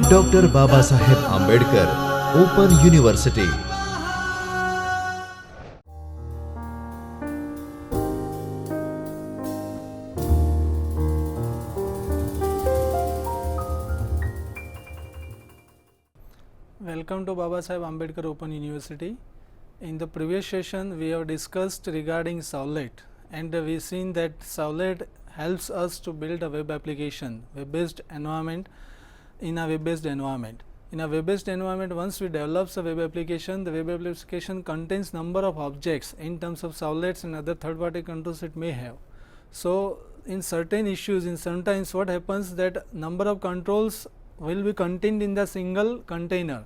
Doctor Baba Saheb Ambedkar open university. Welcome to Baba Saheb Ambedkar Open University. In the previous session, we have discussed regarding Savlet, and we seen that Savlet helps us to build a web application, web-based environment in a web-based environment. In a web-based environment, once we develop a web application, the web application contains number of objects in terms of Savlets and other third-party controls it may have. So, in certain issues, in sometimes what happens that number of controls will be contained in the single container.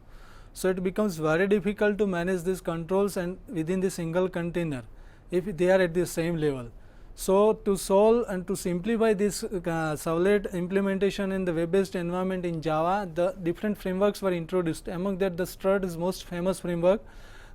So, it becomes very difficult to manage these controls and within the single container if they are at the same level. So, to solve and to simplify this Savlet implementation in the web based environment in Java, the different frameworks were introduced. Among that, the Strut is most famous framework.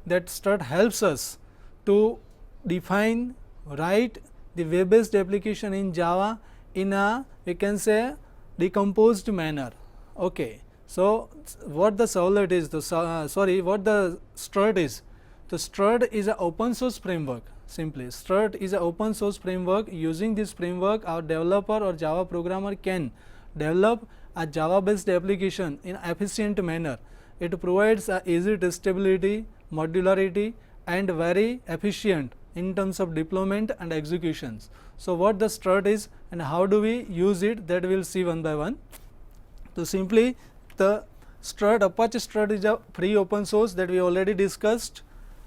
That Strut helps us to define, write the web based application in Java in a, we can say, decomposed manner. Okay. So, what the Savlet is, what the Strut is? The Strut is an open source framework. Simply, Strut is an open source framework. Using this framework, our developer or Java programmer can develop a Java based application in efficient manner. It provides a easy testability, modularity, and very efficient in terms of deployment and executions. So, what the Strut is and how do we use it, that we will see one by one. So, simply the Strut, Apache Strut is a free open source that we already discussed.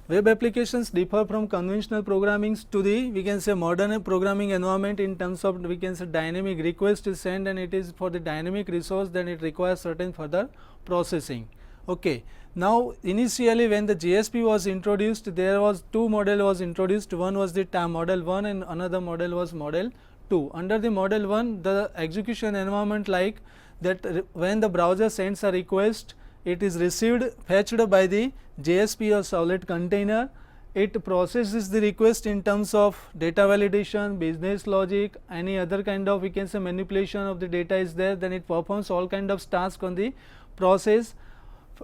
Web applications differ from conventional programming to the, we can say, modern programming environment in terms of, we can say, dynamic request is sent and it is for the dynamic resource, then it requires certain further processing. Okay. Now, initially when the JSP was introduced, there was two model was introduced. One was the model 1 and another model was model 2. Under the model 1, the execution environment like that when the browser sends a request, it is received, fetched by the JSP or Savlet container. It processes the request in terms of data validation, business logic, any other kind of, we can say, manipulation of the data is there. Then it performs all kind of tasks on the process,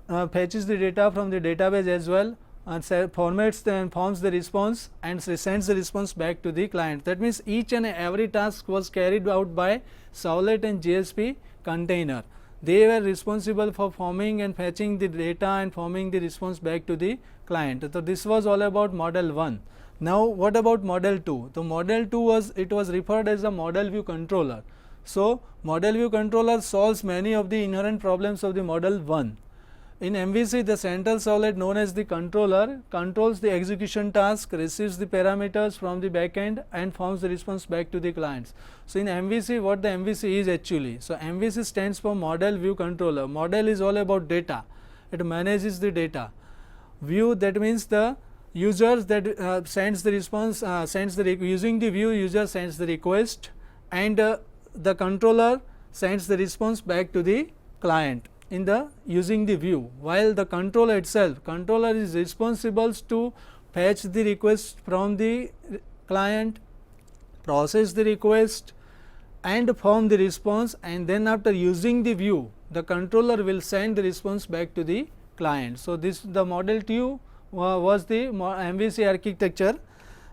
fetches the data from the database as well, and formats and forms the response and sends the response back to the client. That means each and every task was carried out by Savlet and JSP container. They were responsible for forming and fetching the data and forming the response back to the client. So, this was all about model 1. Now, what about model 2? The model 2 was, it was referred as a model view controller. So, model view controller solves many of the inherent problems of the model 1. In MVC, the central Savlet known as the controller controls the execution task, receives the parameters from the backend and forms the response back to the clients. So, in MVC, what the MVC is actually? So, MVC stands for model view controller. Model is all about data. It manages the data. View, that means the users that sends the response, using the view, user sends the request and the controller sends the response back to the client in the using the view, while the controller itself, controller is responsible to fetch the request from the client, process the request and form the response, and then after using the view, the controller will send the response back to the client. So, this the model 2 was the MVC architecture.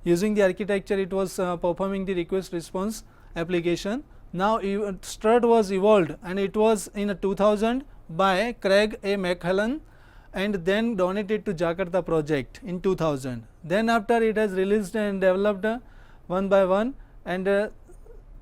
Using the architecture, it was performing the request response application. Now, Strut was evolved and it was in 2000 by Craig A. McClellan and then donated to Jakarta project in 2000. Then after it has released and developed one by one, and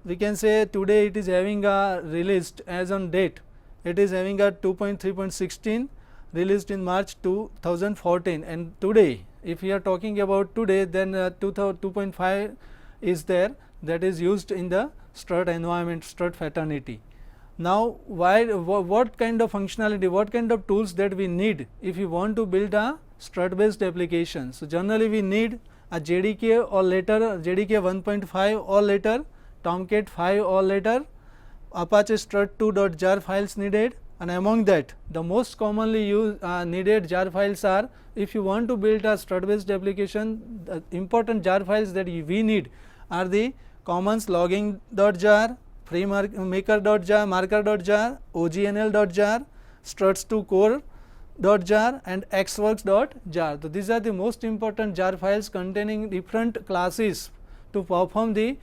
we can say today it is having a released as on date, it is having a 2.3.16 released in March 2014, and today if we are talking about today, then 2.5 is there, that is used in the Strut environment, Strut fraternity. Now, what kind of functionality, what kind of tools that we need if you want to build a Strut based application? So, generally we need a JDK or later JDK 1.5 or later, Tomcat 5 or later, Apache strut2.jar files needed, and among that the most commonly used needed jar files are, if you want to build a Strut based application, the important jar files that we need are the commons logging.jar, maker.jar, marker.jar, OGNL.jar, struts to core.jar and xworks.jar. So these are the most important jar files containing different classes to perform the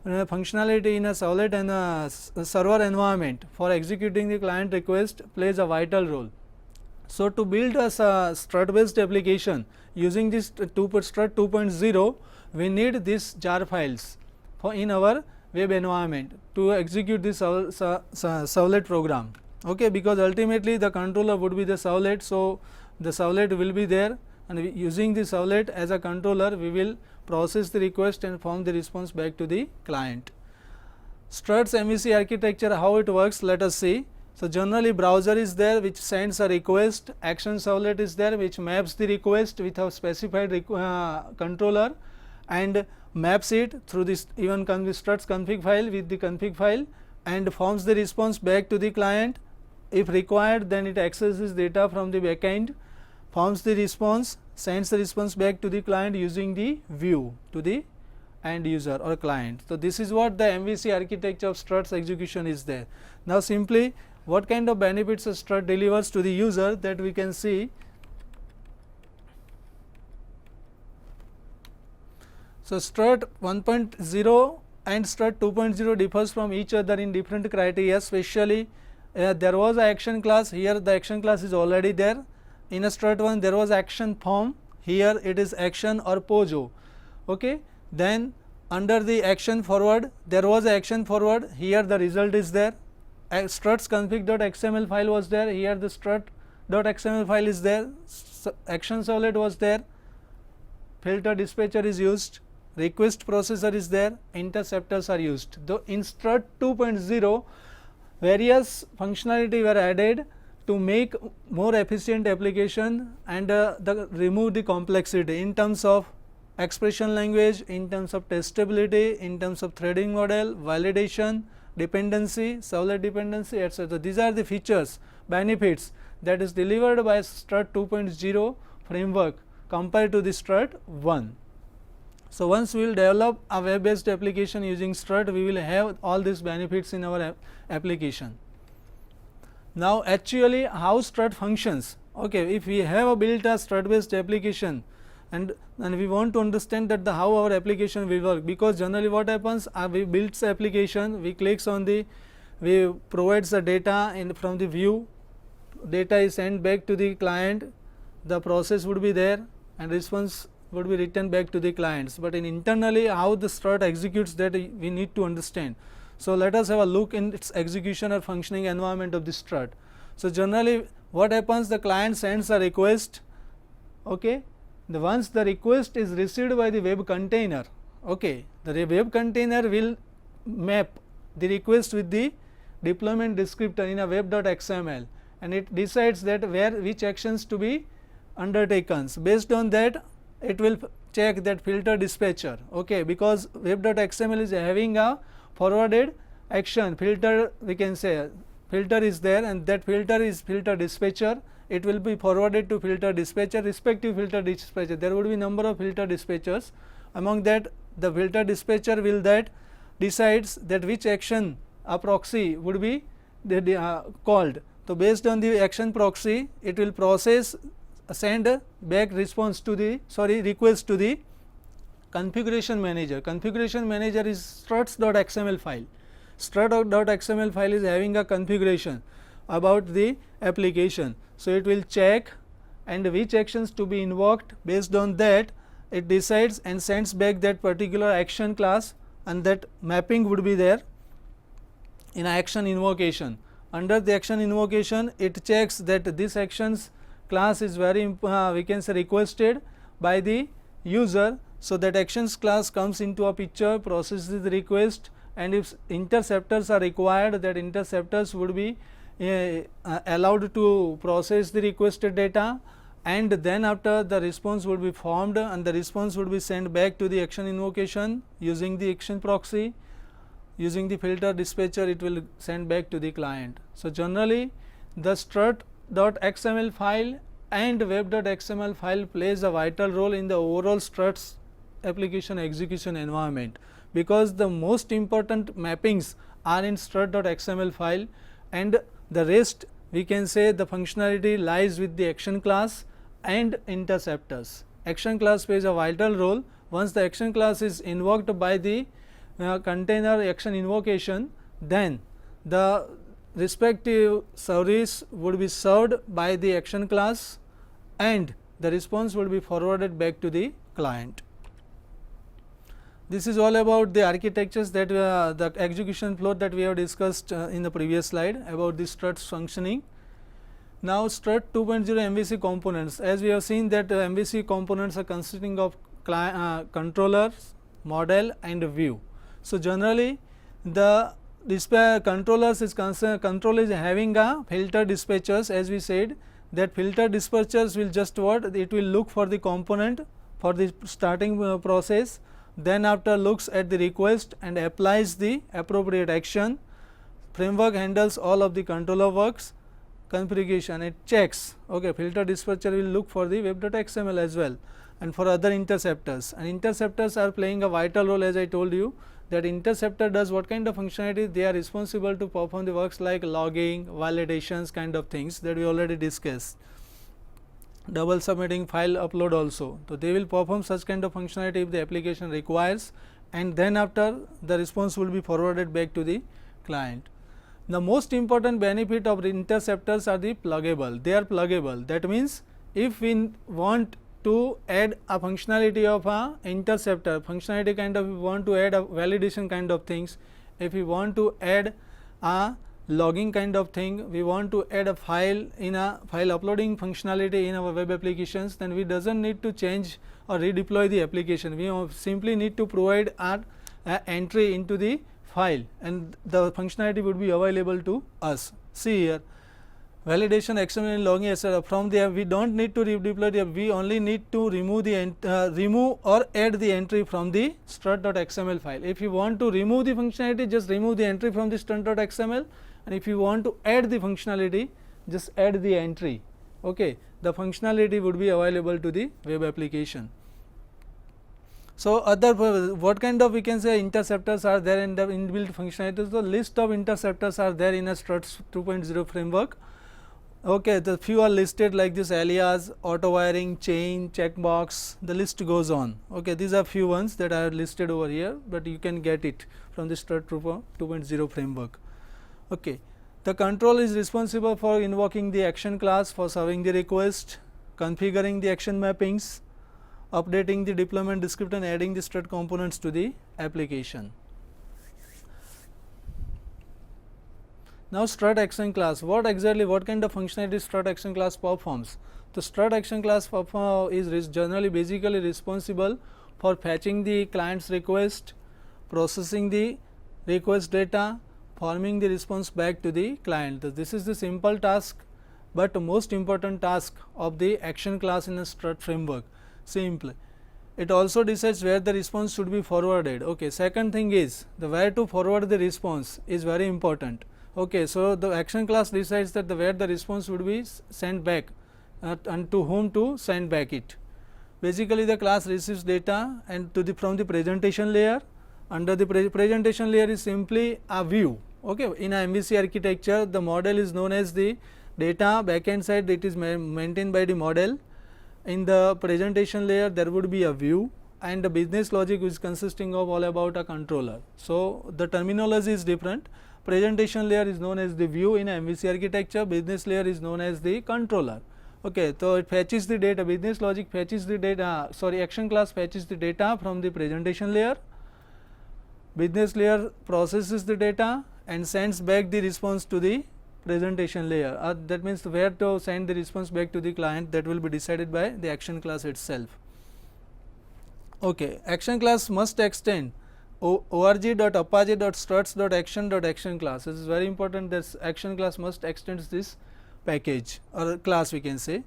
functionality in a servlet and a server environment for executing the client request plays a vital role. So to build a strut based application using this strut 2.0, we need these jar files for in our web environment to execute this servlet program, okay, because ultimately the controller would be the servlet. So the servlet will be there, and using the servlet as a controller we will process the request and form the response back to the client. Struts MVC architecture, how it works, let us see. So generally browser is there which sends a request, action servlet is there which maps the request with a specified controller and maps it through this even struts config file with the config file and forms the response back to the client. If required, then it accesses data from the backend, forms the response, sends the response back to the client using the view to the end user or client. So this is what the MVC architecture of struts execution is there. Now simply what kind of benefits a strut delivers to the user, that we can see. So strut 1.0 and strut 2.0 differs from each other in different criteria, especially there was a action class, here the action class is already there. In a strut 1 there was action form, here it is action or POJO, okay. Then under the action forward there was action forward, here the result is there. Struts config.xml file was there, here the strut.xml file is there, action servlet was there, filter dispatcher is used, request processor is there, interceptors are used. Though in strut 2.0 various functionality were added to make more efficient application and remove the complexity in terms of expression language, in terms of testability, in terms of threading model, validation, dependency, servlet dependency, etc. These are the features, benefits that is delivered by strut 2.0 framework compared to the strut 1. So once we will develop a web based application using strut, we will have all these benefits in our application. Now actually how strut functions, okay, if we have built a strut based application and we want to understand that how our application will work, because generally what happens, we build the application, we clicks on the, we provides the data from the view, data is sent back to the client, the process would be there and response would be returned back to the clients, but in internally how the strut executes, that we need to understand. So let us have a look in its execution or functioning environment of the strut. So generally what happens, the client sends a request, okay. Once the request is received by the web container, okay, the web container will map the request with the deployment descriptor in a web.xml and it decides that which actions to be undertaken. Based on that it will check that filter dispatcher, okay, because web.xml is having a forwarded action filter, we can say filter is there and that filter is filter dispatcher. It will be forwarded to filter dispatcher, respective filter dispatcher. There would be number of filter dispatchers. Among that, the filter dispatcher will that decides that which action a proxy would be called. So based on the action proxy, it will process, send back response to the request to the configuration manager. Configuration manager is struts.xml file. Strut.xml file is having a configuration about the application. So it will check and which actions to be invoked. Based on that it decides and sends back that particular action class and that mapping would be there in action invocation. Under the action invocation it checks that this actions class is very we can say requested by the user. So that actions class comes into a picture, processes the request, and if interceptors are required, that interceptors would be allowed to process the requested data, and then after the response would be formed and the response would be sent back to the action invocation using the action proxy. Using the filter dispatcher it will send back to the client. So generally the strut.xml file and web.xml file plays a vital role in the overall struts application execution environment, because the most important mappings are in strut.xml file, and the rest we can say the functionality lies with the action class and interceptors. Action class plays a vital role. Once the action class is invoked by the container action invocation, then the respective service would be served by the action class and the response will be forwarded back to the client. This is all about the architectures that the execution flow that we have discussed in the previous slide about the struts functioning. Now, strut 2.0 MVC components, as we have seen that MVC components are consisting of controllers, model and view. So, generally the controllers is control is having a filter dispatchers, as we said that filter dispatchers will just what, it will look for the component for the starting process, then after looks at the request and applies the appropriate action. Framework handles all of the controller works, configuration, it checks, okay, filter dispatcher will look for the web.xml as well and for other interceptors, and interceptors are playing a vital role, as I told you that interceptor does what kind of functionality, they are responsible to perform the works like logging, validations kind of things that we already discussed, double submitting, file upload also. So, they will perform such kind of functionality if the application requires, and then after the response will be forwarded back to the client. The most important benefit of the interceptors are the pluggable, they are pluggable. That means, if we want to add a functionality of a interceptor functionality kind of, we want to add a validation kind of things, if we want to add a logging kind of thing, we want to add a file in a file uploading functionality in our web applications, then we doesn't need to change or redeploy the application, we simply need to provide a entry into the file and the functionality would be available to us. See here, validation, XML and logging, etc. From there we don't need to redeploy the, we only need to remove the remove or add the entry from the strut.xml file. If you want to remove the functionality, just remove the entry from the strut.xml, and if you want to add the functionality, just add the entry. Okay, the functionality would be available to the web application. So, other what kind of we can say interceptors are there in the inbuilt functionality. So, list of interceptors are there in a struts 2.0 framework. Okay, the few are listed like this: alias, auto wiring, chain, checkbox, the list goes on. Okay, these are few ones that are listed over here, but you can get it from the strut 2.0 framework. Okay, the control is responsible for invoking the action class, for serving the request, configuring the action mappings, updating the deployment descriptor and adding the strut components to the application. Now, strut action class, what kind of functionality strut action class performs? The strut action class is generally basically responsible for fetching the client's request, processing the request data, forming the response back to the client. This is the simple task, but most important task of the action class in a strut framework. Simple. It also decides where the response should be forwarded. Okay. Second thing is the where to forward the response is very important. Okay. So, the action class decides that where the response would be sent back and to whom to send back it. Basically, the class receives data and to the from the presentation layer. Under the presentation layer is simply a view. Okay. In a MVC architecture, the model is known as the data, backend side it is maintained by the model. In the presentation layer there would be a view, and the business logic is consisting of all about a controller. So, the terminology is different. Presentation layer is known as the view in a MVC architecture, business layer is known as the controller. Okay, so it fetches the data, business logic fetches the data, sorry, action class fetches the data from the presentation layer, business layer processes the data and sends back the response to the presentation layer, that means where to send the response back to the client, that will be decided by the action class itself. Okay. Action class must extend org.apache.struts.action class. This is very important, that action class must extend this package or class we can say,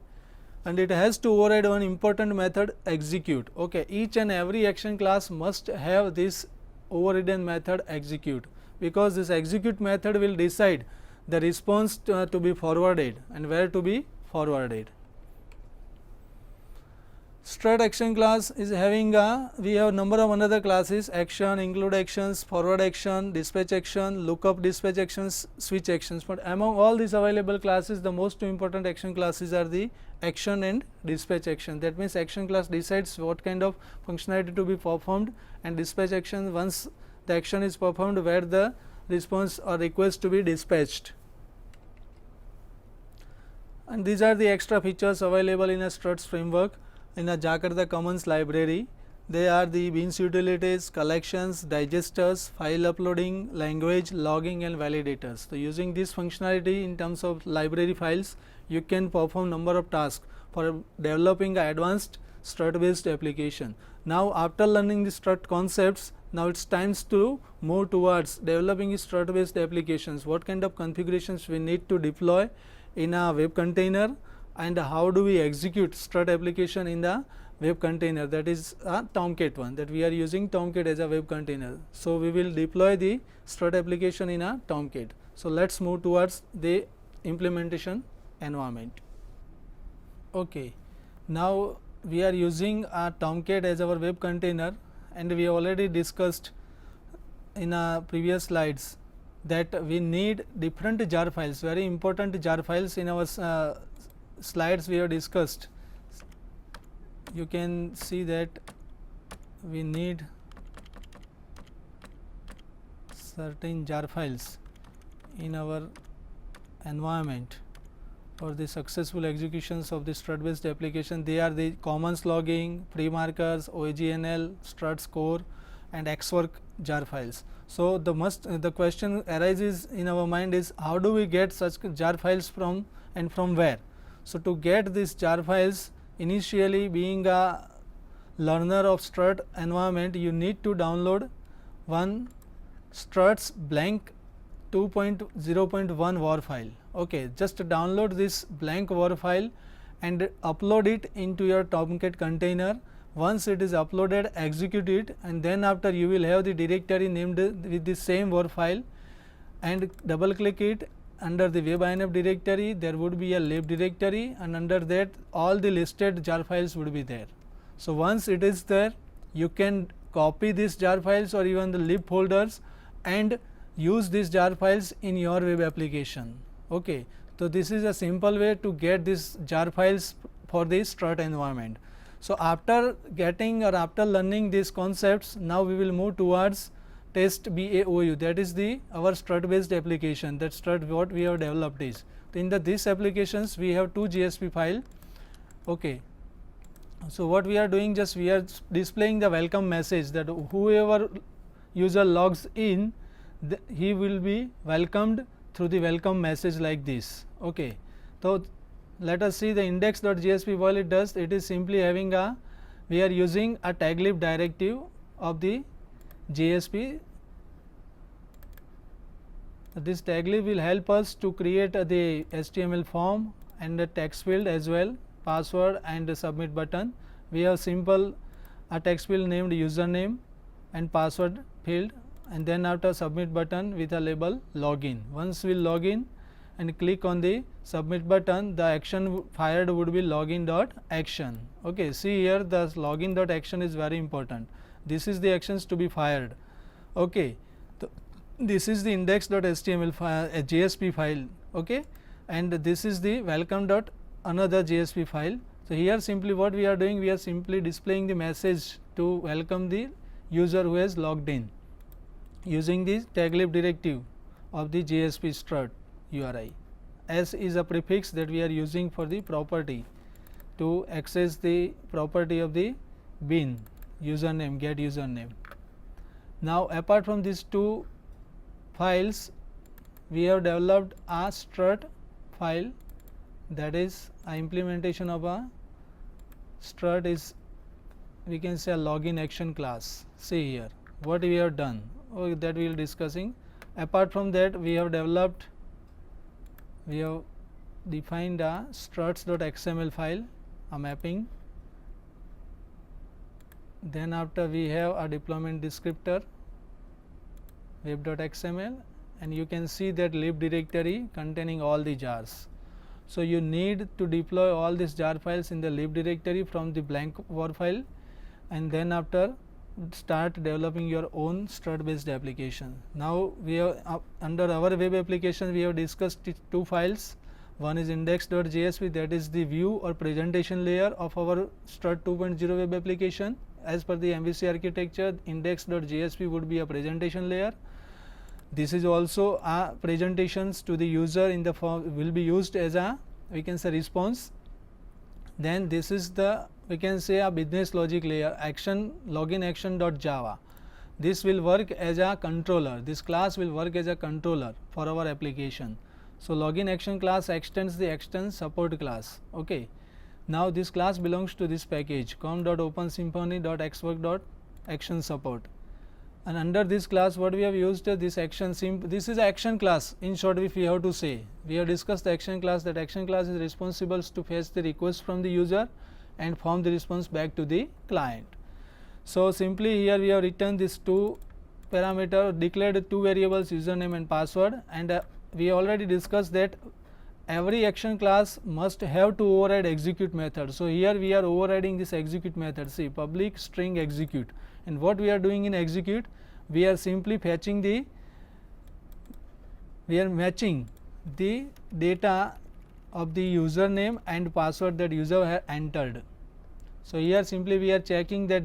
and it has to override one important method, execute. Okay. Each and every action class must have this overridden method execute, because this execute method will decide the response to be forwarded and where to be forwarded. strut action class is having a, we have number of another classes, action, include actions, forward action, dispatch action, lookup dispatch actions, switch actions, but among all these available classes the most important action classes are the action and dispatch action. That means action class decides what kind of functionality to be performed, and dispatch action, once the action is performed, where the response or request to be dispatched. And these are the extra features available in a struts framework in a Jakarta Commons library. They are the beans utilities, collections, digesters, file uploading, language, logging and validators. So, using this functionality in terms of library files, you can perform number of tasks for developing an advanced strut based application. Now, after learning the strut concepts, now it is time to move towards developing strut based applications. What kind of configurations we need to deploy in a web container, and how do we execute strut application in the web container, that is a Tomcat one, that we are using Tomcat as a web container. So, we will deploy the strut application in a Tomcat. So, let us move towards the implementation environment. Okay. Now, we are using a Tomcat as our web container, and we already discussed in previous slides that we need different jar files, very important jar files. In our slides we have discussed, you can see that we need certain jar files in our environment for the successful executions of the strut based application. They are the commons logging, pre-markers, OGNL, struts core and xwork jar files. So, the question arises in our mind is, how do we get such jar files from, and from where? So, to get these jar files, initially being a learner of strut environment, you need to download one struts blank 2.0.1 war file. Okay, just download this blank war file and upload it into your Tomcat container. Once it is uploaded, execute it, and then after you will have the directory named with the same war file, and double click it. Under the web-inf directory there would be a lib directory, and under that all the listed jar files would be there. So, once it is there, you can copy these jar files or even the lib folders and use these jar files in your web application. Okay. So, this is a simple way to get these jar files for the strut environment. So, after getting or after learning these concepts, now we will move towards test BAOU, that is the our strut based application, that strut what we have developed is. In these applications we have two GSP file. Okay. So, what we are doing, just we are displaying the welcome message, that whoever user logs in, he will be welcomed through the welcome message like this. Okay. So, let us see the index.jsp. What it does, it is simply having a, we are using a taglib directive of the JSP. This taglib will help us to create the HTML form and the text field as well, password and the submit button. We have simple a text field named username and password field, and then after submit button with a label login. Once we log in and click on the submit button, the action fired would be login.action. Okay, see here the login.action is very important. This is the actions to be fired. Okay, so this is the index.html file, a JSP file. Okay, and this is the welcome.another JSP file. So, here simply what we are doing, we are simply displaying the message to welcome the user who has logged in using the taglib directive of the JSP strut URI. S is a prefix that we are using for the property to access the property of the bin username, get username. Now, apart from these two files, we have developed a strut file, that is a implementation of a strut is, we can say, a login action class. See here what we have done, that we will discussing. Apart from that, we have developed, we have defined a struts.xml file, a mapping. Then after we have a deployment descriptor web.xml, and you can see that lib directory containing all the jars. So, you need to deploy all these jar files in the lib directory from the blank war file, and then after start developing your own strut based application. Now, we have under our web application we have discussed two files. One is index.jsp, that is the view or presentation layer of our strut 2.0 web application. As per the MVC architecture, index.jsp would be a presentation layer. This is also a presentations to the user in the form will be used as a, we can say, response. Then this is the, we can say, a business logic layer, action login action.java. This will work as a controller. This class will work as a controller for our application. So, login action class extends the extend support class. Okay. Now, this class belongs to this package com.opensymphony.xwork.action support, and under this class what we have used this action this is action class. In short, if we have to say, we have discussed the action class, that action class is responsible to fetch the request from the user and form the response back to the client. So, simply here we have written this two parameter, declared two variables username and password, and we already discussed that every action class must have to override execute method. So, here we are overriding this execute method, see public string execute, and what we are doing in execute, we are simply fetching the, we are matching the data of the username and password that user has entered. So, here simply we are checking that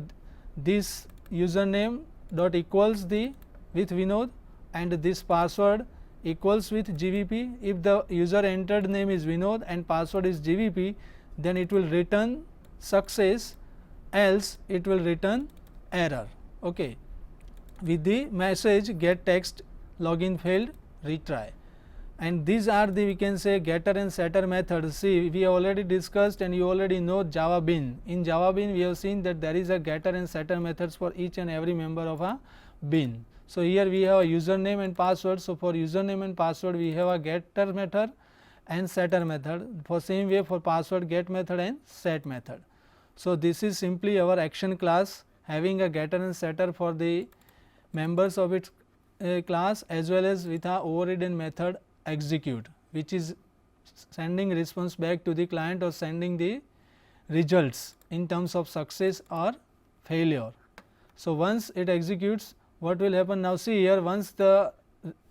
this username dot equals the with Vinod and this password equals with GVP. If the user entered name is Vinod and password is GVP, then it will return success, else it will return error. Okay. With the message get text login failed, retry. And these are the, we can say, getter and setter methods. See, we already discussed and you already know Java Bean. In Java Bean we have seen that there is a getter and setter methods for each and every member of a bean. So, here we have a username and password. So, for username and password we have a getter method and setter method. For same way for password get method and set method. So, this is simply our action class having a getter and setter for the members of its class, as well as with a overridden method execute, which is sending response back to the client or sending the results in terms of success or failure. So, once it executes, what will happen now? See here, once the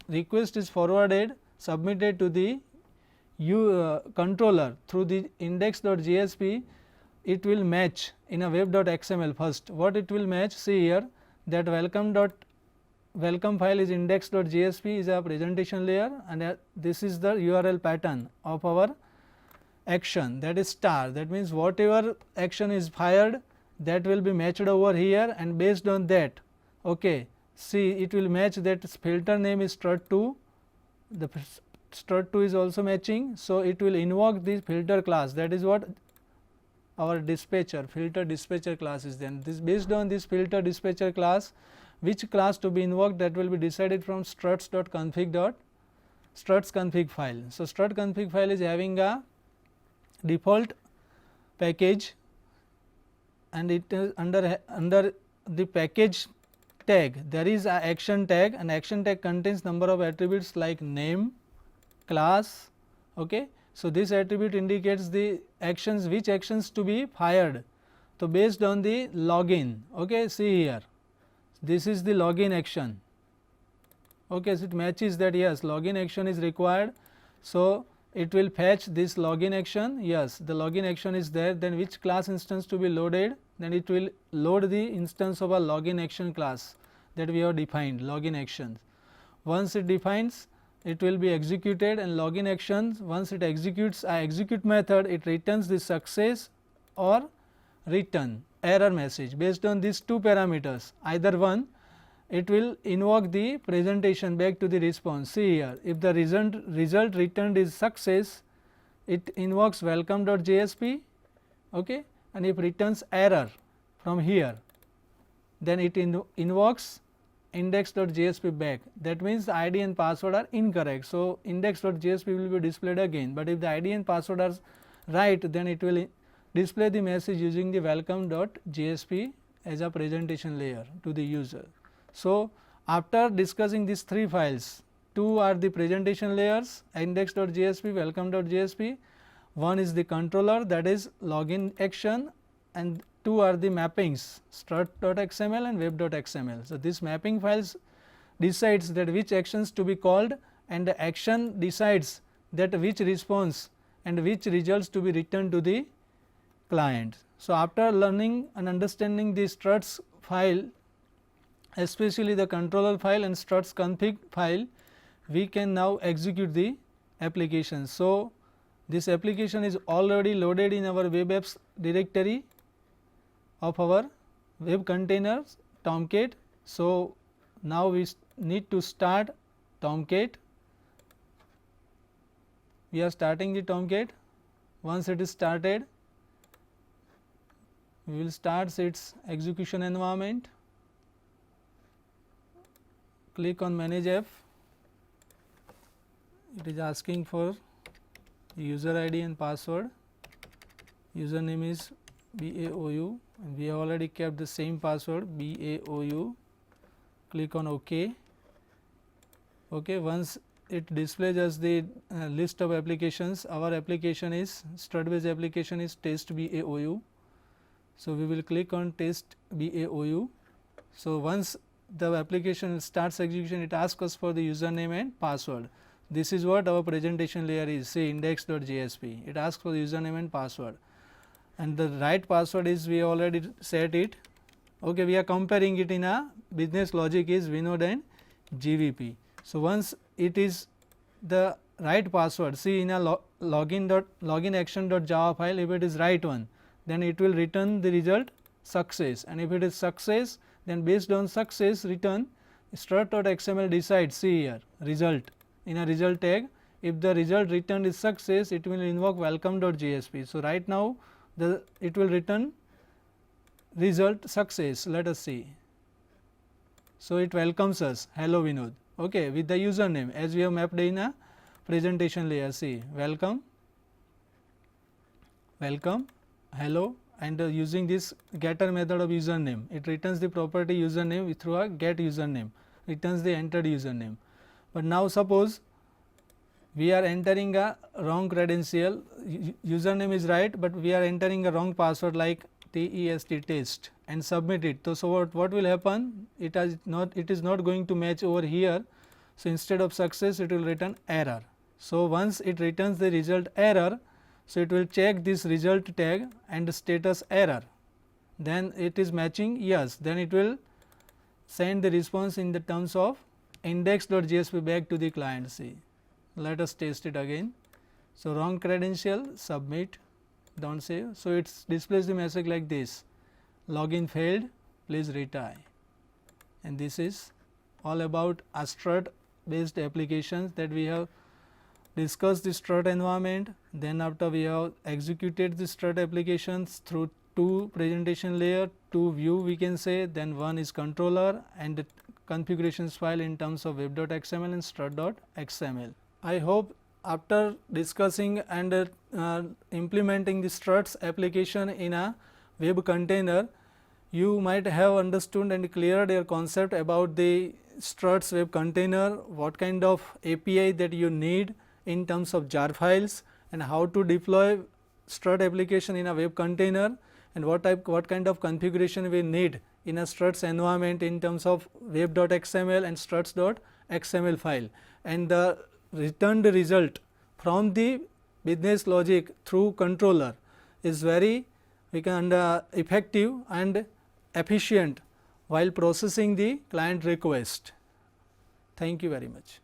request is forwarded, submitted to the controller through the index.jsp, it will match in a web.xml first. What it will match? See here that welcome file is index.jsp is a presentation layer, and this is the URL pattern of our action, that is star. That means, whatever action is fired, that will be matched over here, and based on that, okay, see, it will match that filter name is strut2, the strut2 is also matching. So, it will invoke the filter class, that is what our dispatcher filter dispatcher class is. Then this based on this filter dispatcher class, which class to be invoked, that will be decided from struts.config struts config file. So, strut config file is having a default package, and it is under the package tag there is a action tag, and action tag contains number of attributes like name, class. Okay. So, this attribute indicates the actions, which actions to be fired. So, based on the login. Okay. See here, this is the login action. Okay. So, it matches that yes, login action is required. So, it will fetch this login action, yes, the login action is there, then which class instance to be loaded, then it will load the instance of a login action class that we have defined, login actions. Once it defines, it will be executed, and login actions, once it executes a execute method, it returns the success or return error message. Based on these two parameters, either one, it will invoke the presentation back to the response. See here, if the result returned is success, it invokes welcome.jsp, okay, and if returns error from here, then it invokes index.jsp back. That means, the ID and password are incorrect. So, index.jsp will be displayed again, but if the ID and password are right, then it will display the message using the welcome.jsp as a presentation layer to the user. So, after discussing these three files, two are the presentation layers, index.jsp, welcome.jsp, One is the controller, that is login action, and two are the mappings strut.xml and web.xml. So, this mapping files decides that which actions to be called, and the action decides that which response and which results to be returned to the client. So, after learning and understanding the struts file, especially the controller file and struts config file, we can now execute the application. So, this application is already loaded in our web apps directory of our web containers Tomcat. So, now we need to start Tomcat. We are starting the Tomcat. Once it is started, we will start its execution environment. Click on manage app. It is asking for user ID and password. Username is BAOU and we have already kept the same password BAOU. Click on OK. Okay, once it displays us the list of applications, our application is strut based application is test BAOU. So, we will click on test BAOU. So, once the application starts execution, it asks us for the username and password. This is what our presentation layer is, say index.jsp. It asks for the username and password, and the right password is we already set it. Okay, we are comparing it in a business logic is Vinod and GVP. So, once it is the right password, see in a login action.java file, if it is right one, then it will return the result success, and if it is success, then based on success return strut.xml decides, see here result in a result tag. If the result returned is success, it will invoke welcome.jsp. So, right now it will return result success. Let us see. So, it welcomes us hello Vinod, okay, with the username as we have mapped in a presentation layer. See welcome, welcome, hello, and using this getter method of username, it returns the property username through a get username, returns the entered username. But now suppose we are entering a wrong credential, username is right, but we are entering a wrong password like test and submit it. So, what will happen? It is not going to match over here. So, instead of success it will return error. So, once it returns the result error, so it will check this result tag and status error, then it is matching yes, then it will send the response in the terms of index.jsp back to the client. See, let us test it again. So, wrong credential, submit, do not save. So, it displays the message like this, login failed, please retry, and this is all about a strut based applications that we have discussed the strut environment. Then after we have executed the strut applications through two presentation layer, two view we can say, then one is controller and the configurations file in terms of web.xml and strut.xml. I hope after discussing and implementing the struts application in a web container, you might have understood and cleared your concept about the struts web container, what kind of API that you need in terms of jar files, and how to deploy strut application in a web container, and what kind of configuration we need in a struts environment in terms of web.xml and struts.xml file, and the returned result from the business logic through controller is very effective and efficient while processing the client request. Thank you very much.